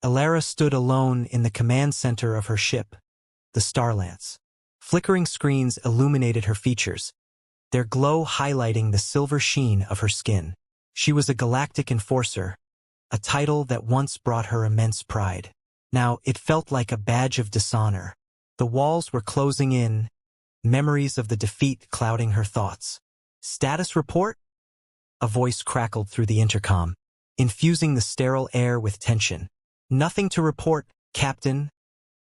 Alara stood alone in the command center of her ship, the Starlance. Flickering screens illuminated her features, their glow highlighting the silver sheen of her skin. She was a galactic enforcer, a title that once brought her immense pride. Now it felt like a badge of dishonor. The walls were closing in, memories of the defeat clouding her thoughts. "Status report?" A voice crackled through the intercom, infusing the sterile air with tension. "Nothing to report, Captain,"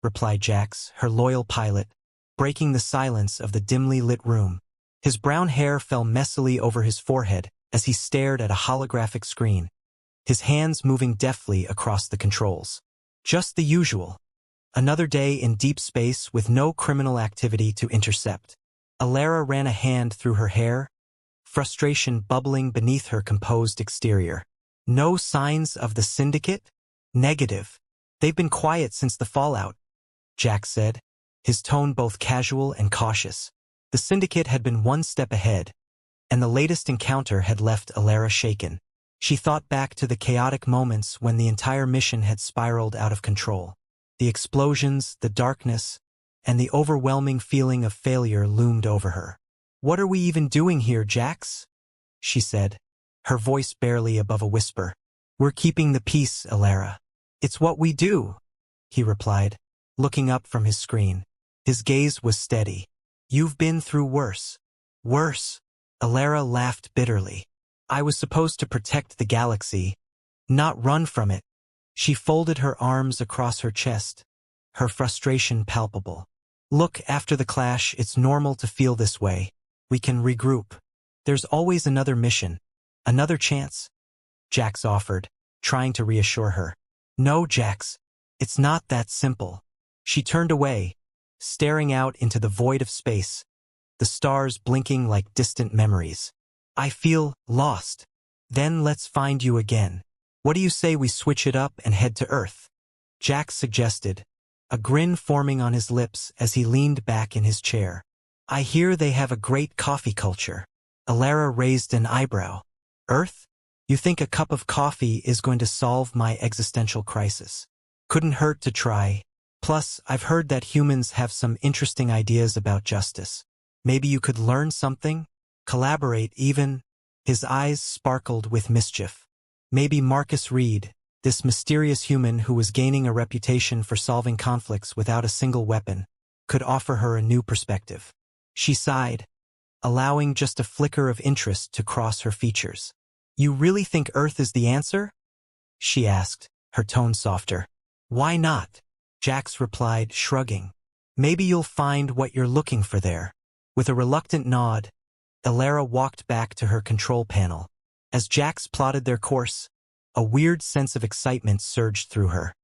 replied Jax, her loyal pilot, breaking the silence of the dimly lit room. His brown hair fell messily over his forehead as he stared at a holographic screen, his hands moving deftly across the controls. Just the usual. Another day in deep space with no criminal activity to intercept. Alara ran a hand through her hair, frustration bubbling beneath her composed exterior. "No signs of the syndicate?" "Negative. They've been quiet since the fallout," Jack said, his tone both casual and cautious. The syndicate had been one step ahead, and the latest encounter had left Alara shaken. She thought back to the chaotic moments when the entire mission had spiraled out of control. The explosions, the darkness, and the overwhelming feeling of failure loomed over her. "What are we even doing here, Jax?" she said, her voice barely above a whisper. "We're keeping the peace, Alara." "It's what we do," he replied, looking up from his screen. His gaze was steady. "You've been through worse." "Worse?" Alara laughed bitterly. "I was supposed to protect the galaxy, not run from it." She folded her arms across her chest, her frustration palpable. "Look, after the clash, it's normal to feel this way. We can regroup. There's always another mission, another chance," Jax offered, trying to reassure her. "No, Jax, it's not that simple." She turned away, staring out into the void of space, the stars blinking like distant memories. "I feel lost." "Then let's find you again. What do you say we switch it up and head to Earth?" Jax suggested, a grin forming on his lips as he leaned back in his chair. "I hear they have a great coffee culture." Alara raised an eyebrow. "Earth? You think a cup of coffee is going to solve my existential crisis?" "Couldn't hurt to try. Plus, I've heard that humans have some interesting ideas about justice. Maybe you could learn something? Collaborate even?" His eyes sparkled with mischief. Maybe Marcus Reed, this mysterious human who was gaining a reputation for solving conflicts without a single weapon, could offer her a new perspective. She sighed, allowing just a flicker of interest to cross her features. "You really think Earth is the answer?" she asked, her tone softer. "Why not?" Jax replied, shrugging. "Maybe you'll find what you're looking for there." With a reluctant nod, Alara walked back to her control panel. As Jax plotted their course, a weird sense of excitement surged through her.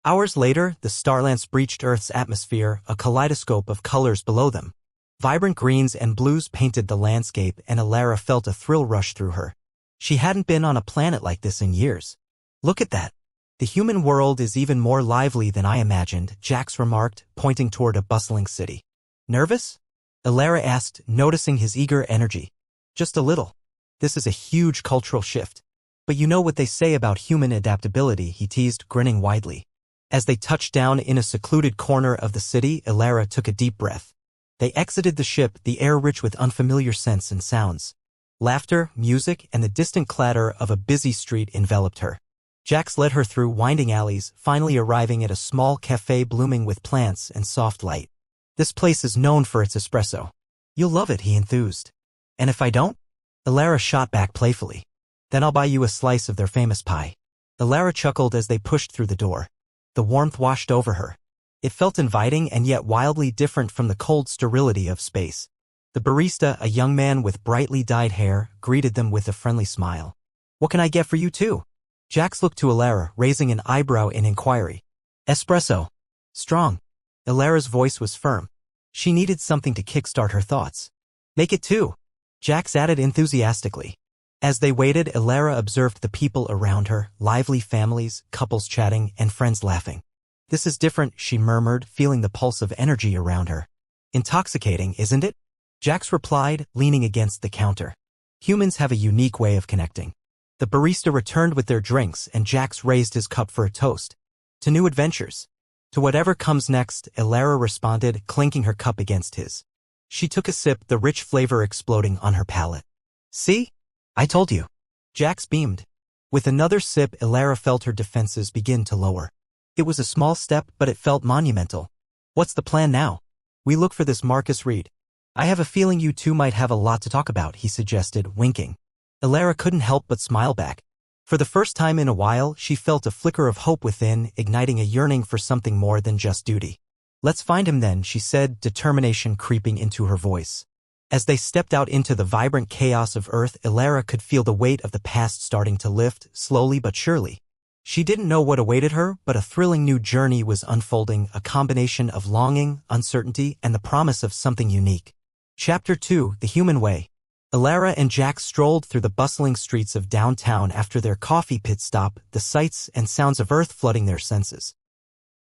Hours later, the Starlance breached Earth's atmosphere, a kaleidoscope of colors below them. Vibrant greens and blues painted the landscape, and Alara felt a thrill rush through her. She hadn't been on a planet like this in years. "Look at that. The human world is even more lively than I imagined," Jax remarked, pointing toward a bustling city. "Nervous?" Alara asked, noticing his eager energy. "Just a little. This is a huge cultural shift. But you know what they say about human adaptability," he teased, grinning widely. As they touched down in a secluded corner of the city, Alara took a deep breath. They exited the ship, the air rich with unfamiliar scents and sounds. Laughter, music, and the distant clatter of a busy street enveloped her. Jax led her through winding alleys, finally arriving at a small cafe blooming with plants and soft light. "This place is known for its espresso. You'll love it," he enthused. "And if I don't?" Alara shot back playfully. "Then I'll buy you a slice of their famous pie." Alara chuckled as they pushed through the door. The warmth washed over her. It felt inviting and yet wildly different from the cold sterility of space. The barista, a young man with brightly dyed hair, greeted them with a friendly smile. "What can I get for you too?" Jax looked to Alara, raising an eyebrow in inquiry. "Espresso. Strong." Alara's voice was firm. She needed something to kickstart her thoughts. "Make it two," Jax added enthusiastically. As they waited, Alara observed the people around her, lively families, couples chatting, and friends laughing. "This is different," she murmured, feeling the pulse of energy around her. "Intoxicating, isn't it?" Jax replied, leaning against the counter. "Humans have a unique way of connecting." The barista returned with their drinks, and Jax raised his cup for a toast. To new adventures. To whatever comes next, Elara responded, clinking her cup against his. She took a sip, the rich flavor exploding on her palate. See? I told you. Jax beamed. With another sip, Elara felt her defenses begin to lower. It was a small step, but it felt monumental. What's the plan now? We look for this Marcus Reed. I have a feeling you two might have a lot to talk about, he suggested, winking. Elara couldn't help but smile back. For the first time in a while, she felt a flicker of hope within, igniting a yearning for something more than just duty. Let's find him then, she said, determination creeping into her voice. As they stepped out into the vibrant chaos of Earth, Elara could feel the weight of the past starting to lift, slowly but surely. She didn't know what awaited her, but a thrilling new journey was unfolding, a combination of longing, uncertainty, and the promise of something unique. Chapter 2, The Human Way. Elara and Jax strolled through the bustling streets of downtown after their coffee pit stop, the sights and sounds of Earth flooding their senses.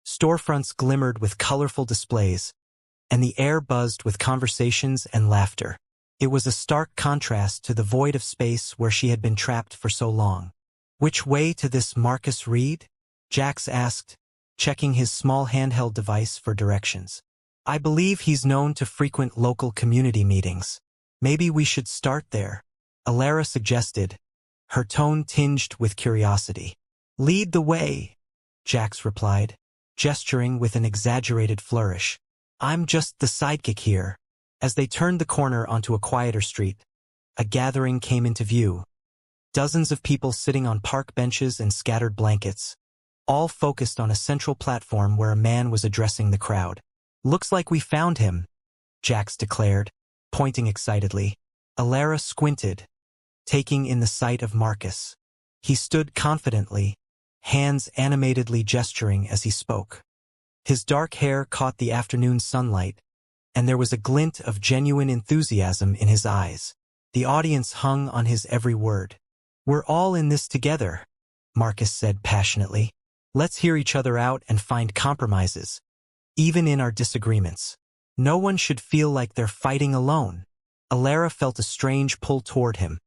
Storefronts glimmered with colorful displays, and the air buzzed with conversations and laughter. It was a stark contrast to the void of space where she had been trapped for so long. Which way to this Marcus Reed? Jax asked, checking his small handheld device for directions. I believe he's known to frequent local community meetings. Maybe we should start there, Elara suggested, her tone tinged with curiosity. Lead the way, Jax replied, gesturing with an exaggerated flourish. I'm just the sidekick here. As they turned the corner onto a quieter street, a gathering came into view. Dozens of people sitting on park benches and scattered blankets, all focused on a central platform where a man was addressing the crowd. Looks like we found him, Jax declared, pointing excitedly. Elara squinted, taking in the sight of Marcus. He stood confidently, hands animatedly gesturing as he spoke. His dark hair caught the afternoon sunlight, and there was a glint of genuine enthusiasm in his eyes. The audience hung on his every word. We're all in this together, Marcus said passionately. Let's hear each other out and find compromises, even in our disagreements. No one should feel like they're fighting alone. Elara felt a strange pull toward him,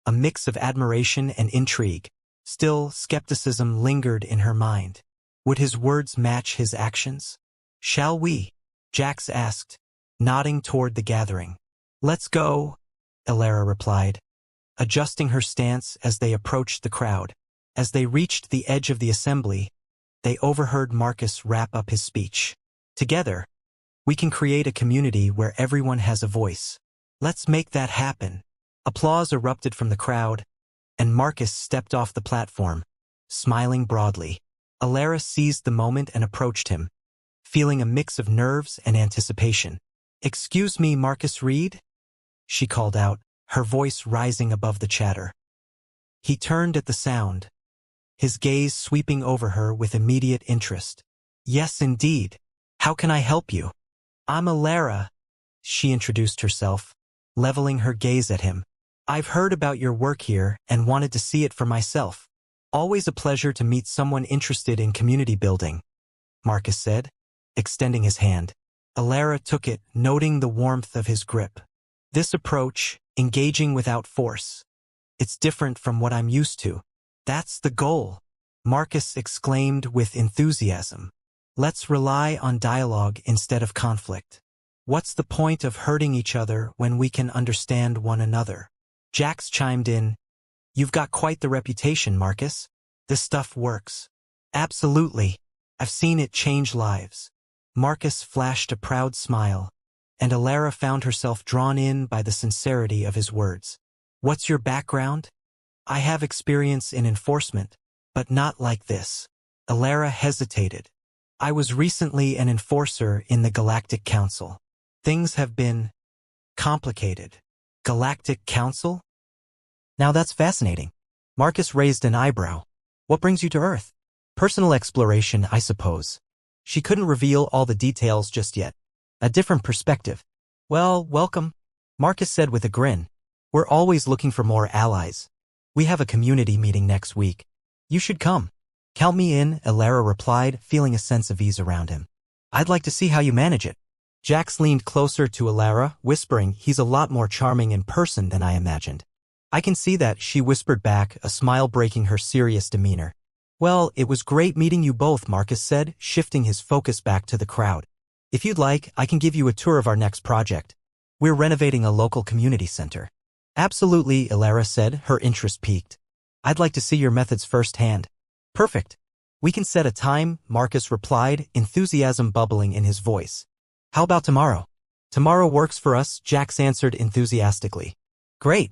a mix of admiration and intrigue. Still, skepticism lingered in her mind. Would his words match his actions? Shall we? Jax asked, nodding toward the gathering. Let's go, Elara replied, adjusting her stance as they approached the crowd. As they reached the edge of the assembly, they overheard Marcus wrap up his speech. Together, we can create a community where everyone has a voice. Let's make that happen. Applause erupted from the crowd, and Marcus stepped off the platform, smiling broadly. Elara seized the moment and approached him, feeling a mix of nerves and anticipation. Excuse me, Marcus Reed? She called out, her voice rising above the chatter. He turned at the sound, his gaze sweeping over her with immediate interest. Yes, indeed. How can I help you? I'm Elara, she introduced herself, leveling her gaze at him. I've heard about your work here and wanted to see it for myself. Always a pleasure to meet someone interested in community building, Marcus said, extending his hand. Elara took it, noting the warmth of his grip. This approach, engaging without force. It's different from what I'm used to. That's the goal, Marcus exclaimed with enthusiasm. Let's rely on dialogue instead of conflict. What's the point of hurting each other when we can understand one another? Jax chimed in. You've got quite the reputation, Marcus. This stuff works. Absolutely. I've seen it change lives. Marcus flashed a proud smile, and Elara found herself drawn in by the sincerity of his words. What's your background? I have experience in enforcement, but not like this. Elara hesitated. I was recently an enforcer in the Galactic Council. Things have been complicated. Galactic Council? Now that's fascinating. Marcus raised an eyebrow. What brings you to Earth? Personal exploration, I suppose. She couldn't reveal all the details just yet. A different perspective. Well, welcome, Marcus said with a grin. We're always looking for more allies. We have a community meeting next week. You should come. Count me in, Elara replied, feeling a sense of ease around him. I'd like to see how you manage it. Jax leaned closer to Elara, whispering, he's a lot more charming in person than I imagined. I can see that, she whispered back, a smile breaking her serious demeanor. Well, it was great meeting you both, Marcus said, shifting his focus back to the crowd. If you'd like, I can give you a tour of our next project. We're renovating a local community center. Absolutely, Elara said, her interest piqued. I'd like to see your methods firsthand. Perfect. We can set a time, Marcus replied, enthusiasm bubbling in his voice. How about tomorrow? Tomorrow works for us, Jax answered enthusiastically. Great.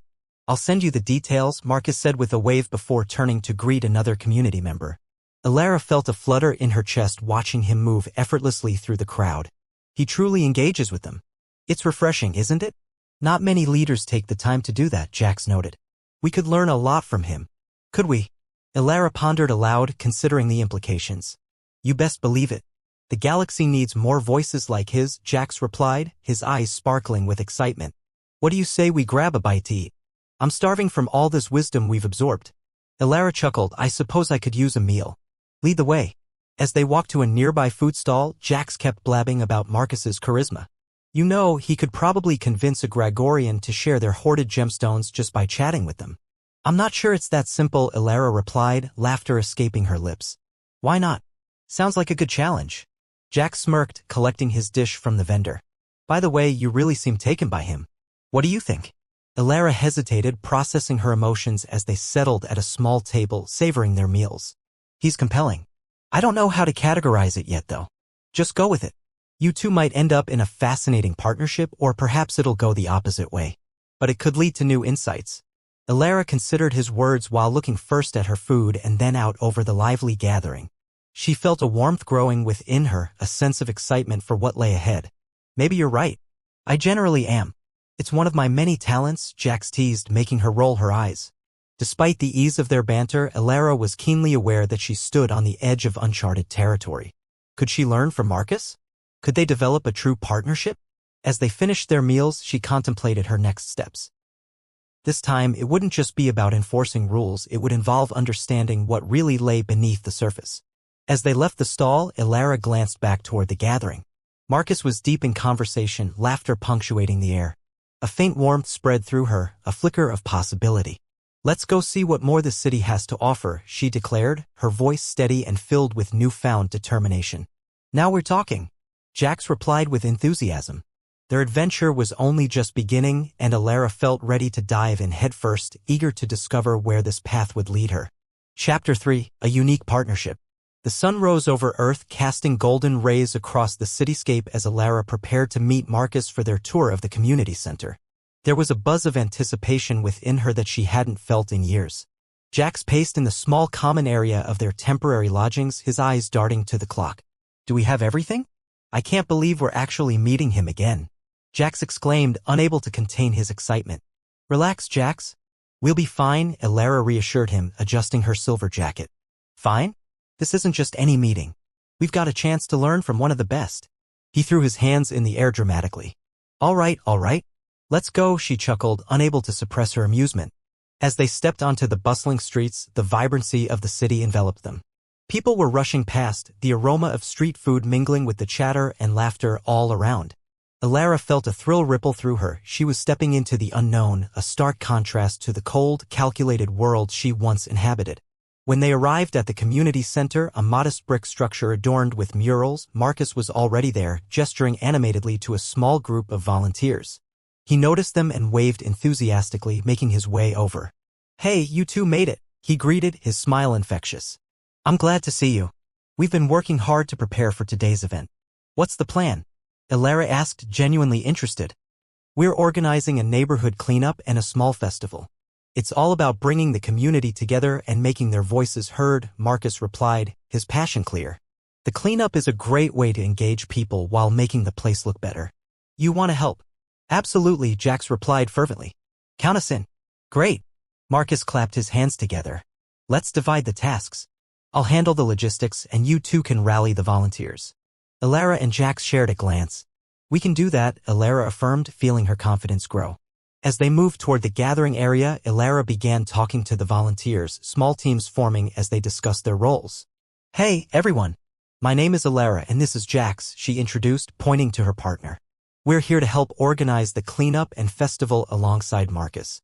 I'll send you the details, Marcus said with a wave before turning to greet another community member. Elara felt a flutter in her chest watching him move effortlessly through the crowd. He truly engages with them. It's refreshing, isn't it? Not many leaders take the time to do that, Jax noted. We could learn a lot from him. Could we? Elara pondered aloud, considering the implications. You best believe it. The galaxy needs more voices like his, Jax replied, his eyes sparkling with excitement. What do you say we grab a bite to eat? I'm starving from all this wisdom we've absorbed. Elara chuckled, I suppose I could use a meal. Lead the way. As they walked to a nearby food stall, Jax kept blabbing about Marcus's charisma. You know, he could probably convince a Gregorian to share their hoarded gemstones just by chatting with them. I'm not sure it's that simple, Elara replied, laughter escaping her lips. Why not? Sounds like a good challenge. Jax smirked, collecting his dish from the vendor. By the way, you really seem taken by him. What do you think? Elara hesitated, processing her emotions as they settled at a small table, savoring their meals. He's compelling. I don't know how to categorize it yet, though. Just go with it. You two might end up in a fascinating partnership, or perhaps it'll go the opposite way. But it could lead to new insights. Elara considered his words while looking first at her food and then out over the lively gathering. She felt a warmth growing within her, a sense of excitement for what lay ahead. Maybe you're right. I generally am. It's one of my many talents, Jax teased, making her roll her eyes. Despite the ease of their banter, Elara was keenly aware that she stood on the edge of uncharted territory. Could she learn from Marcus? Could they develop a true partnership? As they finished their meals, she contemplated her next steps. This time, it wouldn't just be about enforcing rules, it would involve understanding what really lay beneath the surface. As they left the stall, Elara glanced back toward the gathering. Marcus was deep in conversation, laughter punctuating the air. A faint warmth spread through her, a flicker of possibility. Let's go see what more the city has to offer, she declared, her voice steady and filled with newfound determination. Now we're talking. Jax replied with enthusiasm. Their adventure was only just beginning, and Elara felt ready to dive in headfirst, eager to discover where this path would lead her. Chapter 3, A Unique Partnership. The sun rose over Earth, casting golden rays across the cityscape as Elara prepared to meet Marcus for their tour of the community center. There was a buzz of anticipation within her that she hadn't felt in years. Jax paced in the small common area of their temporary lodgings, his eyes darting to the clock. Do we have everything? I can't believe we're actually meeting him again. Jax exclaimed, unable to contain his excitement. Relax, Jax. We'll be fine, Elara reassured him, adjusting her silver jacket. Fine? This isn't just any meeting. We've got a chance to learn from one of the best. He threw his hands in the air dramatically. All right. Let's go, she chuckled, unable to suppress her amusement. As they stepped onto the bustling streets, the vibrancy of the city enveloped them. People were rushing past, the aroma of street food mingling with the chatter and laughter all around. Elara felt a thrill ripple through her. She was stepping into the unknown, a stark contrast to the cold, calculated world she once inhabited. When they arrived at the community center, a modest brick structure adorned with murals, Marcus was already there, gesturing animatedly to a small group of volunteers. He noticed them and waved enthusiastically, making his way over. Hey, you two made it, he greeted, his smile infectious. I'm glad to see you. We've been working hard to prepare for today's event. What's the plan? Elara asked, genuinely interested. We're organizing a neighborhood cleanup and a small festival. It's all about bringing the community together and making their voices heard, Marcus replied, his passion clear. The cleanup is a great way to engage people while making the place look better. You want to help? Absolutely, Jax replied fervently. Count us in. Great. Marcus clapped his hands together. Let's divide the tasks. I'll handle the logistics and you two can rally the volunteers. Elara and Jax shared a glance. We can do that, Elara affirmed, feeling her confidence grow. As they moved toward the gathering area, Elara began talking to the volunteers, small teams forming as they discussed their roles. Hey, everyone. My name is Elara and this is Jax, she introduced, pointing to her partner. We're here to help organize the cleanup and festival alongside Marcus.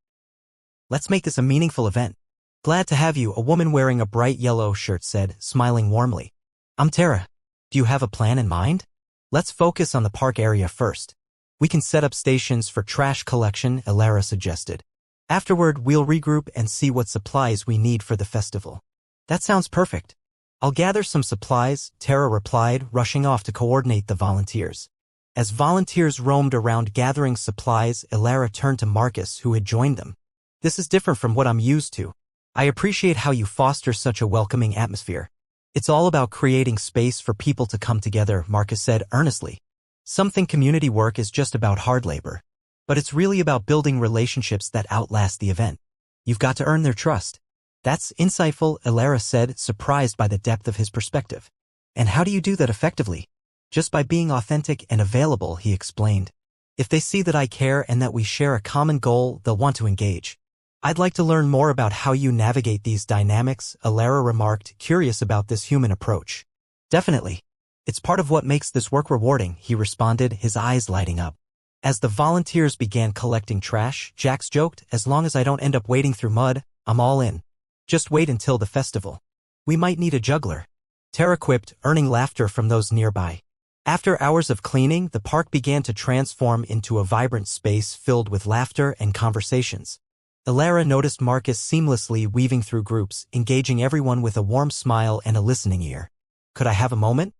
Let's make this a meaningful event. Glad to have you, a woman wearing a bright yellow shirt said, smiling warmly. I'm Tara. Do you have a plan in mind? Let's focus on the park area first. We can set up stations for trash collection, Elara suggested. Afterward, we'll regroup and see what supplies we need for the festival. That sounds perfect. I'll gather some supplies, Tara replied, rushing off to coordinate the volunteers. As volunteers roamed around gathering supplies, Elara turned to Marcus, who had joined them. This is different from what I'm used to. I appreciate how you foster such a welcoming atmosphere. It's all about creating space for people to come together, Marcus said earnestly. Some think community work is just about hard labor. But it's really about building relationships that outlast the event. You've got to earn their trust. That's insightful, Elara said, surprised by the depth of his perspective. And how do you do that effectively? Just by being authentic and available, he explained. If they see that I care and that we share a common goal, they'll want to engage. I'd like to learn more about how you navigate these dynamics, Elara remarked, curious about this human approach. Definitely. It's part of what makes this work rewarding, he responded, his eyes lighting up. As the volunteers began collecting trash, Jax joked, as long as I don't end up wading through mud, I'm all in. Just wait until the festival. We might need a juggler. Tara quipped, earning laughter from those nearby. After hours of cleaning, the park began to transform into a vibrant space filled with laughter and conversations. Elara noticed Marcus seamlessly weaving through groups, engaging everyone with a warm smile and a listening ear. Could I have a moment?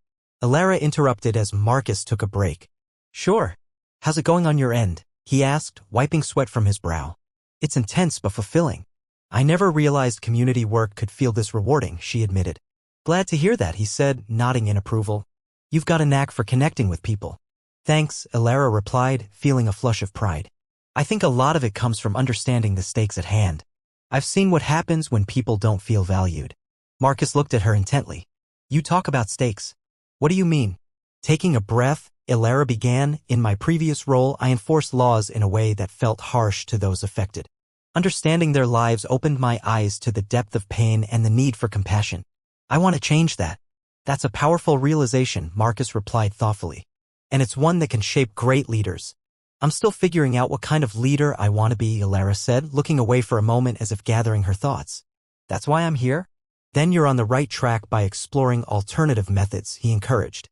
Elara interrupted as Marcus took a break. Sure. How's it going on your end? He asked, wiping sweat from his brow. It's intense but fulfilling. I never realized community work could feel this rewarding, she admitted. Glad to hear that, he said, nodding in approval. You've got a knack for connecting with people. Thanks, Elara replied, feeling a flush of pride. I think a lot of it comes from understanding the stakes at hand. I've seen what happens when people don't feel valued. Marcus looked at her intently. You talk about stakes. What do you mean? Taking a breath, Elara began. In my previous role, I enforced laws in a way that felt harsh to those affected. Understanding their lives opened my eyes to the depth of pain and the need for compassion. I want to change that. That's a powerful realization, Marcus replied thoughtfully. And it's one that can shape great leaders. I'm still figuring out what kind of leader I want to be, Elara said, looking away for a moment as if gathering her thoughts. That's why I'm here? Then you're on the right track by exploring alternative methods, he encouraged.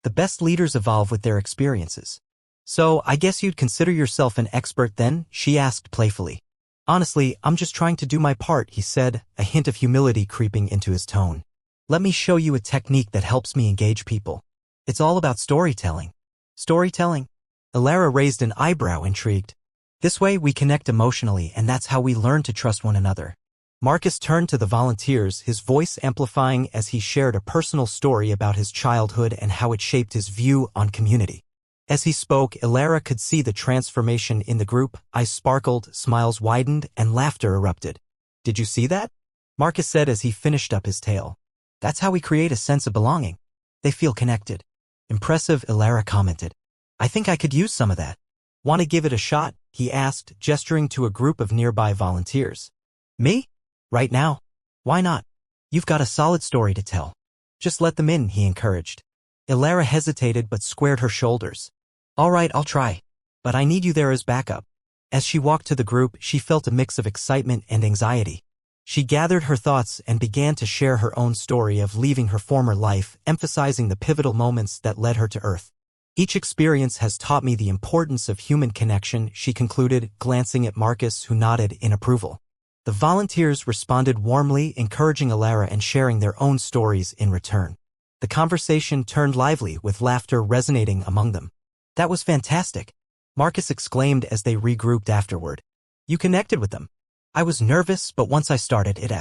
The best leaders evolve with their experiences. So, I guess you'd consider yourself an expert then? She asked playfully. Honestly, I'm just trying to do my part, he said, a hint of humility creeping into his tone. Let me show you a technique that helps me engage people. It's all about storytelling. Storytelling? Elara raised an eyebrow, intrigued. This way we connect emotionally, and that's how we learn to trust one another. Marcus turned to the volunteers, his voice amplifying as he shared a personal story about his childhood and how it shaped his view on community. As he spoke, Elara could see the transformation in the group. Eyes sparkled, smiles widened, and laughter erupted. Did you see that? Marcus said as he finished up his tale. That's how we create a sense of belonging. They feel connected. Impressive, Elara commented. I think I could use some of that. Want to give it a shot? He asked, gesturing to a group of nearby volunteers. Me? Right now? Why not? You've got a solid story to tell. Just let them in, he encouraged. Elara hesitated but squared her shoulders. All right, I'll try. But I need you there as backup. As she walked to the group, she felt a mix of excitement and anxiety. She gathered her thoughts and began to share her own story of leaving her former life, emphasizing the pivotal moments that led her to Earth. Each experience has taught me the importance of human connection, she concluded, glancing at Marcus, who nodded in approval. The volunteers responded warmly, encouraging Elara and sharing their own stories in return. The conversation turned lively, with laughter resonating among them. That was fantastic, Marcus exclaimed as they regrouped afterward. You connected with them. I was nervous, but once I started, it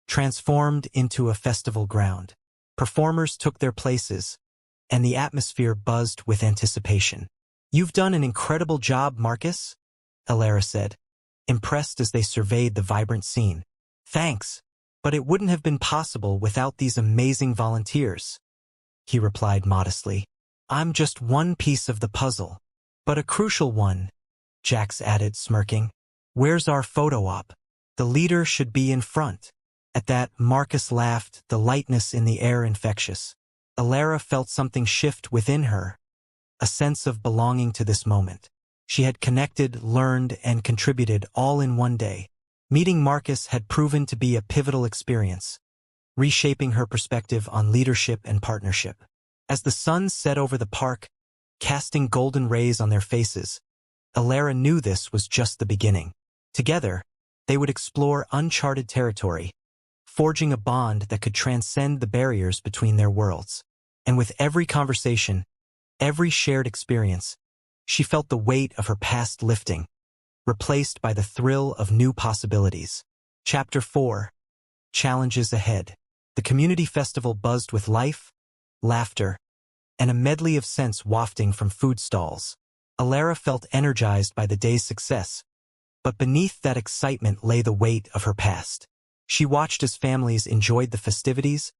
transformed into a festival ground. Performers took their places, and the atmosphere buzzed with anticipation. You've done an incredible job, Marcus, Elara said, impressed as they surveyed the vibrant scene. Thanks, but it wouldn't have been possible without these amazing volunteers, he replied modestly. I'm just one piece of the puzzle, but a crucial one, Jax added, smirking. Where's our photo op? The leader should be in front. At that, Marcus laughed, the lightness in the air infectious. Elara felt something shift within her, a sense of belonging to this moment. She had connected, learned, and contributed all in one day. Meeting Marcus had proven to be a pivotal experience, reshaping her perspective on leadership and partnership. As the sun set over the park, casting golden rays on their faces, Alara knew this was just the beginning. Together, they would explore uncharted territory, forging a bond that could transcend the barriers between their worlds. And with every conversation, every shared experience, she felt the weight of her past lifting, replaced by the thrill of new possibilities. Chapter 4. Challenges Ahead. The community festival buzzed with life, laughter, and a medley of scents wafting from food stalls. Alara felt energized by the day's success, but beneath that excitement lay the weight of her past. She watched as families enjoyed the festivities,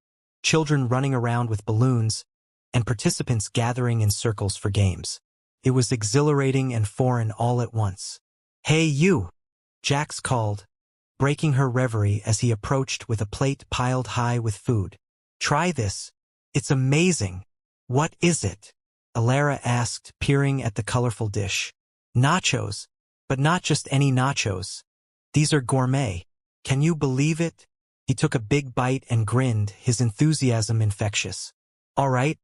children running around with balloons, and participants gathering in circles for games. It was exhilarating and foreign all at once. "Hey you!" Jax called, breaking her reverie as he approached with a plate piled high with food. "Try this. It's amazing." "What is it?" Alara asked, peering at the colorful dish. "Nachos, but not just any nachos. These are gourmet. Can you believe it?" He took a big bite and grinned, his enthusiasm infectious. "All right,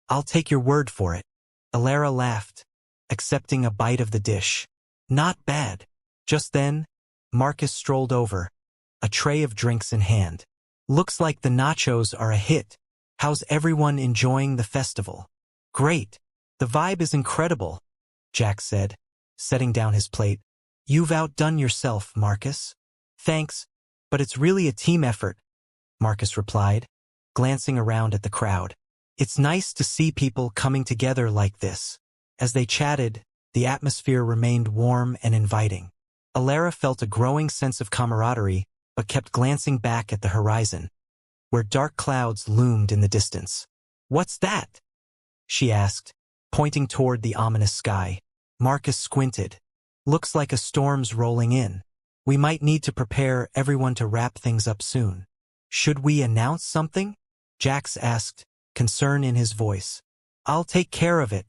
I'll take your word for it." Alara laughed, accepting a bite of the dish. "Not bad." Just then, Marcus strolled over, a tray of drinks in hand. "Looks like the nachos are a hit. How's everyone enjoying the festival?" "Great. The vibe is incredible," Jack said, setting down his plate. "You've outdone yourself, Marcus." "Thanks, but it's really a team effort," Marcus replied, glancing around at the crowd. "It's nice to see people coming together like this." As they chatted, the atmosphere remained warm and inviting. Alara felt a growing sense of camaraderie, but kept glancing back at the horizon, where dark clouds loomed in the distance. "What's that?" she asked, pointing toward the ominous sky. Marcus squinted. "Looks like a storm's rolling in. We might need to prepare everyone to wrap things up soon." "Should we announce something?" Jax asked, concern in his voice. "I'll take care of it,"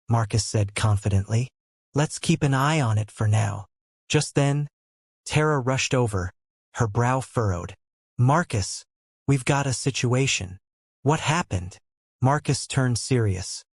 Marcus said confidently. "Let's keep an eye on it for now." Just then, Tara rushed over, her brow furrowed. "Marcus, we've got a situation." "What happened?" Marcus turned serious.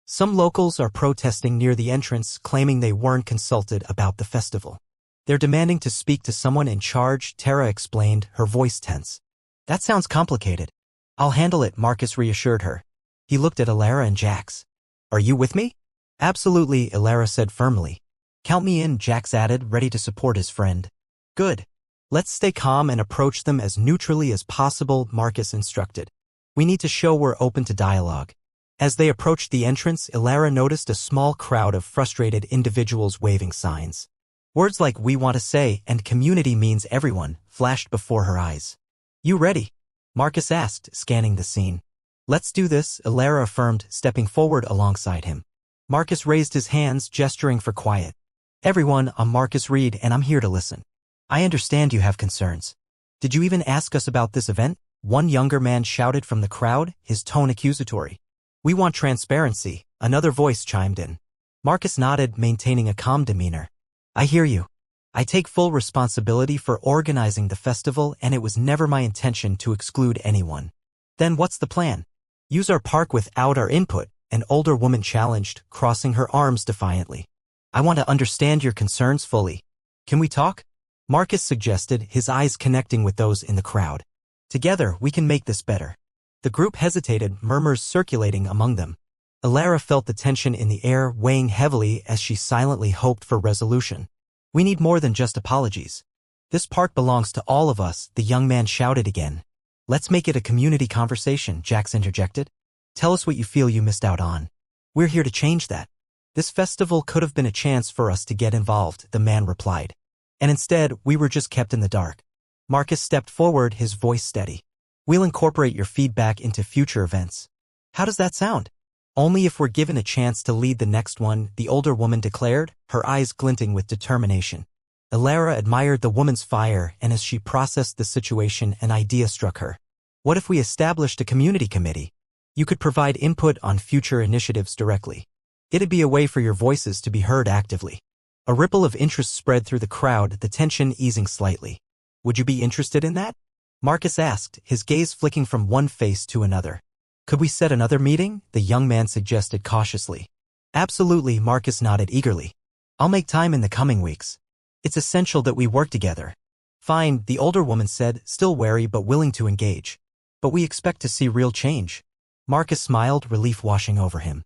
"Some locals are protesting near the entrance, claiming they weren't consulted about the festival. They're demanding to speak to someone in charge," Tara explained, her voice tense. "That sounds complicated." "I'll handle it," Marcus reassured her. He looked at Alara and Jax. "Are you with me?" "Absolutely," Alara said firmly. "Count me in," Jax added, ready to support his friend. "Good. Let's stay calm and approach them as neutrally as possible," Marcus instructed. "We need to show we're open to dialogue." As they approached the entrance, Alara noticed a small crowd of frustrated individuals waving signs. Words like "we want to say" and "community means everyone" flashed before her eyes. "You ready?" Marcus asked, scanning the scene. "Let's do this," Alara affirmed, stepping forward alongside him. Marcus raised his hands, gesturing for quiet. "Everyone, I'm Marcus Reed, and I'm here to listen. I understand you have concerns. Did you even ask us about this event?" One younger man shouted from the crowd, his tone accusatory. "We want transparency," another voice chimed in. Marcus nodded, maintaining a calm demeanor. "I hear you. I take full responsibility for organizing the festival, and it was never my intention to exclude anyone." "Then what's the plan?" "Use our park without our input," an older woman challenged, crossing her arms defiantly. "I want to understand your concerns fully. Can we talk?" Marcus suggested, his eyes connecting with those in the crowd. "Together, we can make this better." The group hesitated, murmurs circulating among them. Alara felt the tension in the air weighing heavily as she silently hoped for resolution. "We need more than just apologies. This park belongs to all of us," the young man shouted again. "Let's make it a community conversation," Jax interjected. "Tell us what you feel you missed out on. We're here to change that." "This festival could have been a chance for us to get involved," the man replied. "And instead, we were just kept in the dark." Marcus stepped forward, his voice steady. "We'll incorporate your feedback into future events." "How does that sound?" "Only if we're given a chance to lead the next one," the older woman declared, her eyes glinting with determination. Alara admired the woman's fire, and as she processed the situation, an idea struck her. "What if we established a community committee? You could provide input on future initiatives directly. It'd be a way for your voices to be heard actively." A ripple of interest spread through the crowd, the tension easing slightly. Would you be interested in that? Marcus asked, his gaze flicking from one face to another. Could we set another meeting? The young man suggested cautiously. Absolutely, Marcus nodded eagerly. I'll make time in the coming weeks. It's essential that we work together. Fine, the older woman said, still wary but willing to engage. But we expect to see real change. Marcus smiled, relief washing over him.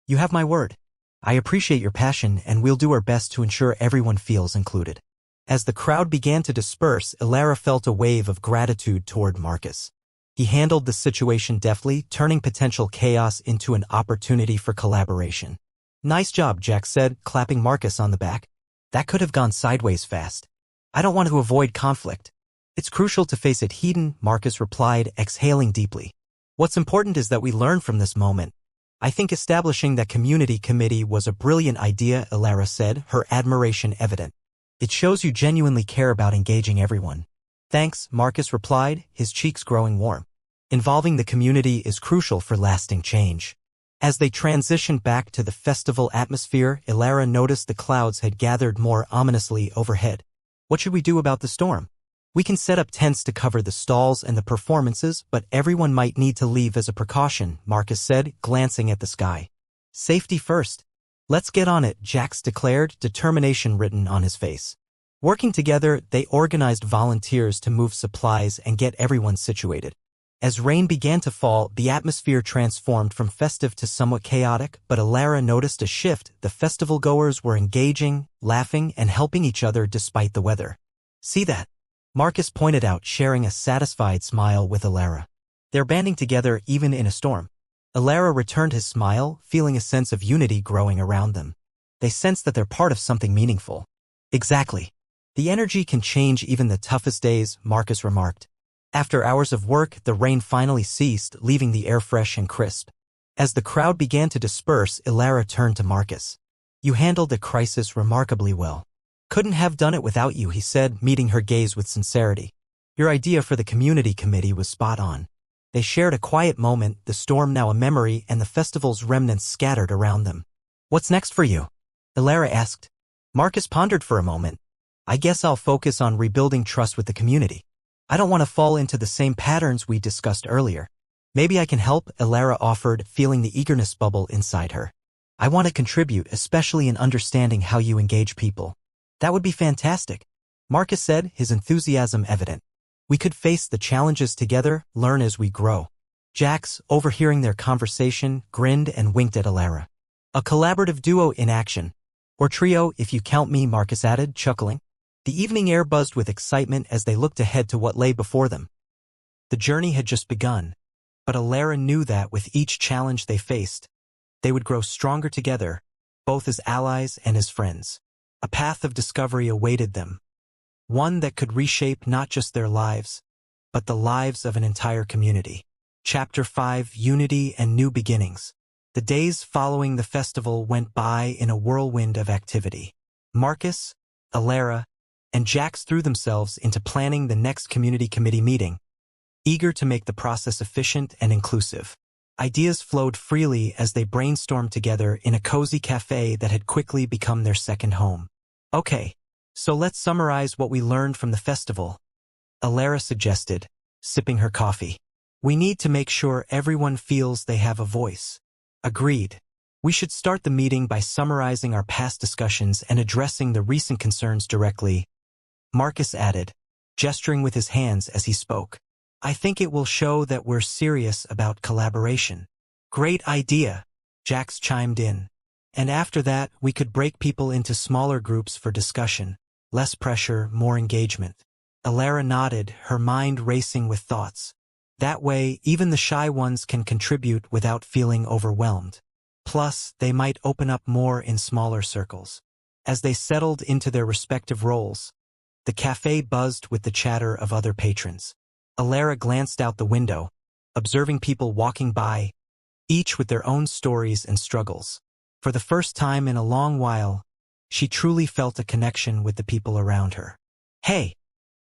You have my word. I appreciate your passion and we'll do our best to ensure everyone feels included. As the crowd began to disperse, Ilara felt a wave of gratitude toward Marcus. He handled the situation deftly, turning potential chaos into an opportunity for collaboration. Nice job, Jack said, clapping Marcus on the back. That could have gone sideways fast. I don't want to avoid conflict. It's crucial to face it head-on, Marcus replied, exhaling deeply. What's important is that we learn from this moment. I think establishing that community committee was a brilliant idea, Ilara said, her admiration evident. It shows you genuinely care about engaging everyone. Thanks, Marcus replied, his cheeks growing warm. Involving the community is crucial for lasting change. As they transitioned back to the festival atmosphere, Ilara noticed the clouds had gathered more ominously overhead. What should we do about the storm? We can set up tents to cover the stalls and the performances, but everyone might need to leave as a precaution, Marcus said, glancing at the sky. Safety first. Let's get on it, Jax declared, determination written on his face. Working together, they organized volunteers to move supplies and get everyone situated. As rain began to fall, the atmosphere transformed from festive to somewhat chaotic, but Ilara noticed a shift. The festival-goers were engaging, laughing, and helping each other despite the weather. See that? Marcus pointed out, sharing a satisfied smile with Ilara. They're banding together even in a storm. Ilara returned his smile, feeling a sense of unity growing around them. They sensed that they're part of something meaningful. Exactly. The energy can change even the toughest days, Marcus remarked. After hours of work, the rain finally ceased, leaving the air fresh and crisp. As the crowd began to disperse, Ilara turned to Marcus. You handled the crisis remarkably well. Couldn't have done it without you, he said, meeting her gaze with sincerity. Your idea for the community committee was spot on. They shared a quiet moment, the storm now a memory and the festival's remnants scattered around them. What's next for you? Ilara asked. Marcus pondered for a moment. I guess I'll focus on rebuilding trust with the community. I don't want to fall into the same patterns we discussed earlier. Maybe I can help, Ilara offered, feeling the eagerness bubble inside her. I want to contribute, especially in understanding how you engage people. That would be fantastic, Marcus said, his enthusiasm evident. We could face the challenges together, learn as we grow. Jax, overhearing their conversation, grinned and winked at Ilara. A collaborative duo in action. Or trio, if you count me, Marcus added, chuckling. The evening air buzzed with excitement as they looked ahead to what lay before them. The journey had just begun, but Ilara knew that with each challenge they faced, they would grow stronger together, both as allies and as friends. A path of discovery awaited them, one that could reshape not just their lives, but the lives of an entire community. Chapter 5: Unity and New Beginnings. The days following the festival went by in a whirlwind of activity. Marcus, Ilara, and Jax threw themselves into planning the next community committee meeting, eager to make the process efficient and inclusive. Ideas flowed freely as they brainstormed together in a cozy cafe that had quickly become their second home. Okay, so let's summarize what we learned from the festival, Ilara suggested, sipping her coffee. We need to make sure everyone feels they have a voice. Agreed. We should start the meeting by summarizing our past discussions and addressing the recent concerns directly, Marcus added, gesturing with his hands as he spoke. I think it will show that we're serious about collaboration. Great idea, Jax chimed in. And after that, we could break people into smaller groups for discussion. Less pressure, more engagement. Ilara nodded, her mind racing with thoughts. That way, even the shy ones can contribute without feeling overwhelmed. Plus, they might open up more in smaller circles. As they settled into their respective roles, the cafe buzzed with the chatter of other patrons. Ilara glanced out the window, observing people walking by, each with their own stories and struggles. For the first time in a long while, she truly felt a connection with the people around her. Hey,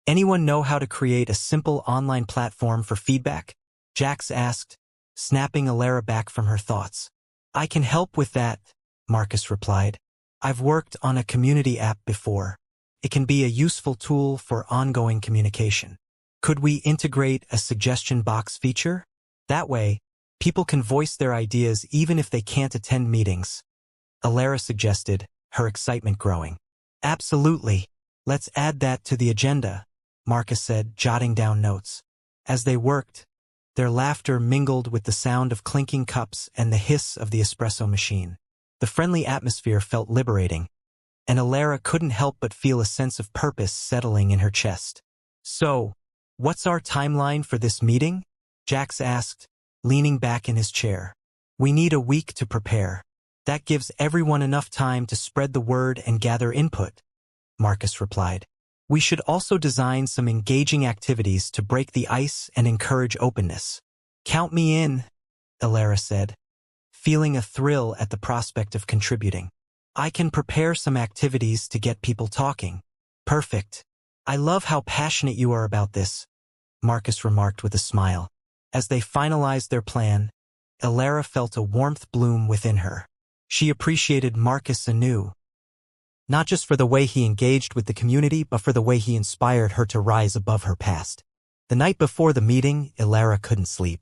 anyone know how to create a simple online platform for feedback? Jax asked, snapping Ilara back from her thoughts. I can help with that, Marcus replied. I've worked on a community app before. It can be a useful tool for ongoing communication. Could we integrate a suggestion box feature? That way, people can voice their ideas even if they can't attend meetings. Alara suggested, her excitement growing. Absolutely. Let's add that to the agenda, Marcus said, jotting down notes. As they worked, their laughter mingled with the sound of clinking cups and the hiss of the espresso machine. The friendly atmosphere felt liberating, and Alara couldn't help but feel a sense of purpose settling in her chest. So, what's our timeline for this meeting? Jax asked, leaning back in his chair. We need a week to prepare. That gives everyone enough time to spread the word and gather input, Marcus replied. We should also design some engaging activities to break the ice and encourage openness. Count me in, Alara said, feeling a thrill at the prospect of contributing. I can prepare some activities to get people talking. Perfect. I love how passionate you are about this, Marcus remarked with a smile. As they finalized their plan, Alara felt a warmth bloom within her. She appreciated Marcus anew, not just for the way he engaged with the community, but for the way he inspired her to rise above her past. The night before the meeting, Alara couldn't sleep.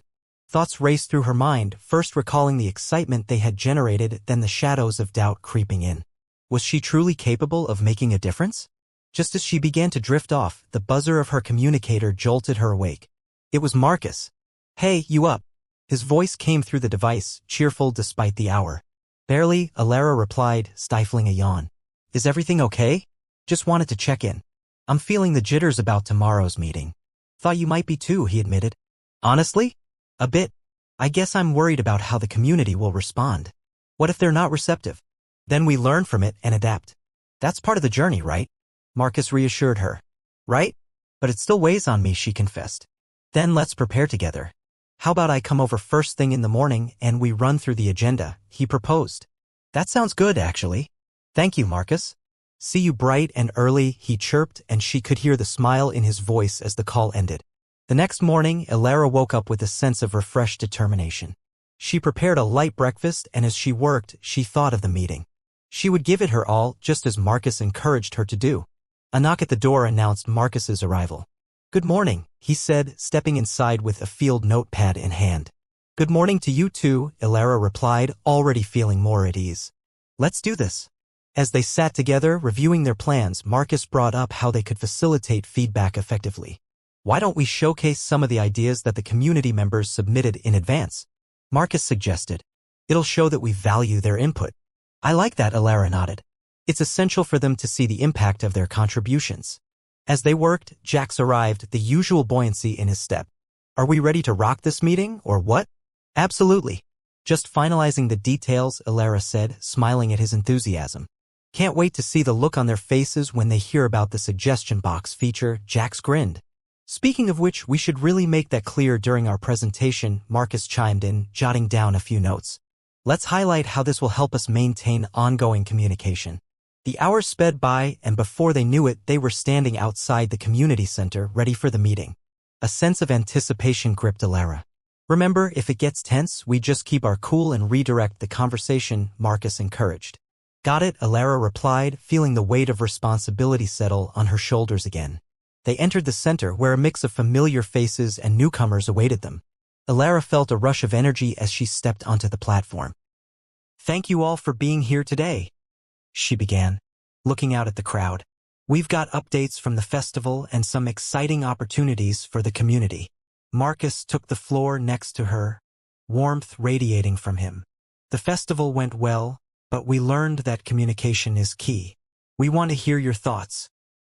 Thoughts raced through her mind, first recalling the excitement they had generated, then the shadows of doubt creeping in. Was she truly capable of making a difference? Just as she began to drift off, the buzzer of her communicator jolted her awake. It was Marcus. Hey, you up? His voice came through the device, cheerful despite the hour. Barely, Alara replied, stifling a yawn. Is everything okay? Just wanted to check in. I'm feeling the jitters about tomorrow's meeting. Thought you might be too, he admitted. Honestly? A bit. I guess I'm worried about how the community will respond. What if they're not receptive? Then we learn from it and adapt. That's part of the journey, right? Marcus reassured her. Right? But it still weighs on me, she confessed. Then let's prepare together. How about I come over first thing in the morning and we run through the agenda, he proposed. That sounds good, actually. Thank you, Marcus. See you bright and early, he chirped, and she could hear the smile in his voice as the call ended. The next morning, Alara woke up with a sense of refreshed determination. She prepared a light breakfast, and as she worked, she thought of the meeting. She would give it her all, just as Marcus encouraged her to do. A knock at the door announced Marcus's arrival. Good morning, he said, stepping inside with a field notepad in hand. Good morning to you too, Alara replied, already feeling more at ease. Let's do this. As they sat together, reviewing their plans, Marcus brought up how they could facilitate feedback effectively. Why don't we showcase some of the ideas that the community members submitted in advance? Marcus suggested. It'll show that we value their input. I like that, Alara nodded. It's essential for them to see the impact of their contributions. As they worked, Jax arrived, the usual buoyancy in his step. Are we ready to rock this meeting, or what? Absolutely. Just finalizing the details, Alara said, smiling at his enthusiasm. Can't wait to see the look on their faces when they hear about the suggestion box feature, Jax grinned. Speaking of which, we should really make that clear during our presentation, Marcus chimed in, jotting down a few notes. Let's highlight how this will help us maintain ongoing communication. The hours sped by, and before they knew it, they were standing outside the community center, ready for the meeting. A sense of anticipation gripped Alara. Remember, if it gets tense, we just keep our cool and redirect the conversation, Marcus encouraged. Got it, Alara replied, feeling the weight of responsibility settle on her shoulders again. They entered the center, where a mix of familiar faces and newcomers awaited them. Alara felt a rush of energy as she stepped onto the platform. Thank you all for being here today, she began, looking out at the crowd. We've got updates from the festival and some exciting opportunities for the community. Marcus took the floor next to her, warmth radiating from him. The festival went well, but we learned that communication is key. We want to hear your thoughts.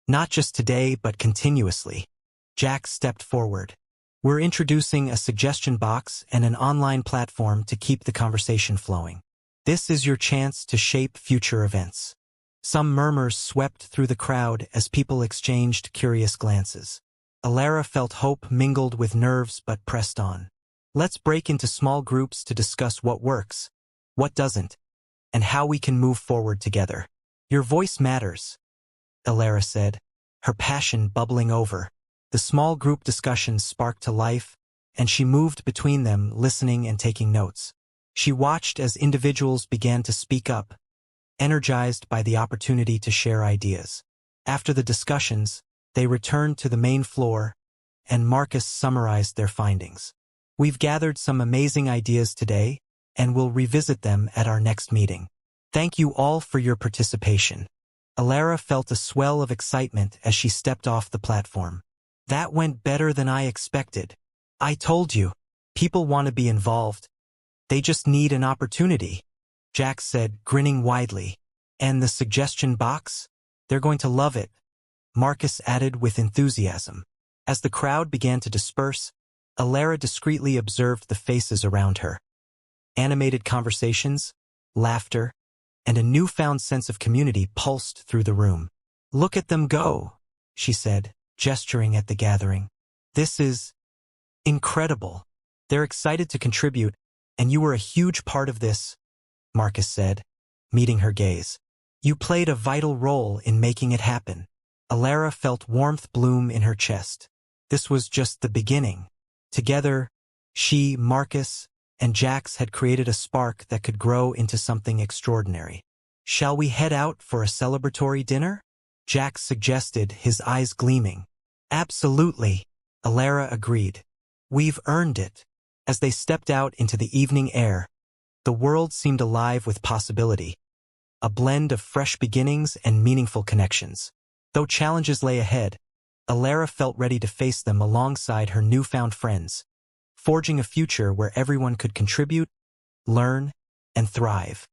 Not just today, but continuously. Jack stepped forward. We're introducing a suggestion box and an online platform to keep the conversation flowing. This is your chance to shape future events. Some murmurs swept through the crowd as people exchanged curious glances. Alara felt hope mingled with nerves but pressed on. Let's break into small groups to discuss what works, what doesn't, and how we can move forward together. Your voice matters, Alara said, her passion bubbling over. The small group discussions sparked to life, and she moved between them, listening and taking notes. She watched as individuals began to speak up, energized by the opportunity to share ideas. After the discussions, they returned to the main floor, and Marcus summarized their findings. We've gathered some amazing ideas today, and we'll revisit them at our next meeting. Thank you all for your participation. Alara felt a swell of excitement as she stepped off the platform. That went better than I expected. I told you, people want to be involved. They just need an opportunity, Jack said, grinning widely. And the suggestion box? They're going to love it, Marcus added with enthusiasm. As the crowd began to disperse, Alara discreetly observed the faces around her. Animated conversations, laughter, and a newfound sense of community pulsed through the room. Look at them go, she said, gesturing at the gathering. This is incredible. They're excited to contribute, and you were a huge part of this, Marcus said, meeting her gaze. You played a vital role in making it happen. Alara felt warmth bloom in her chest. This was just the beginning. Together, she, Marcus, and Jax had created a spark that could grow into something extraordinary. Shall we head out for a celebratory dinner? Jax suggested, his eyes gleaming. Absolutely, Alara agreed. We've earned it. As they stepped out into the evening air, the world seemed alive with possibility, a blend of fresh beginnings and meaningful connections. Though challenges lay ahead, Alara felt ready to face them alongside her newfound friends, forging a future where everyone could contribute, learn, and thrive.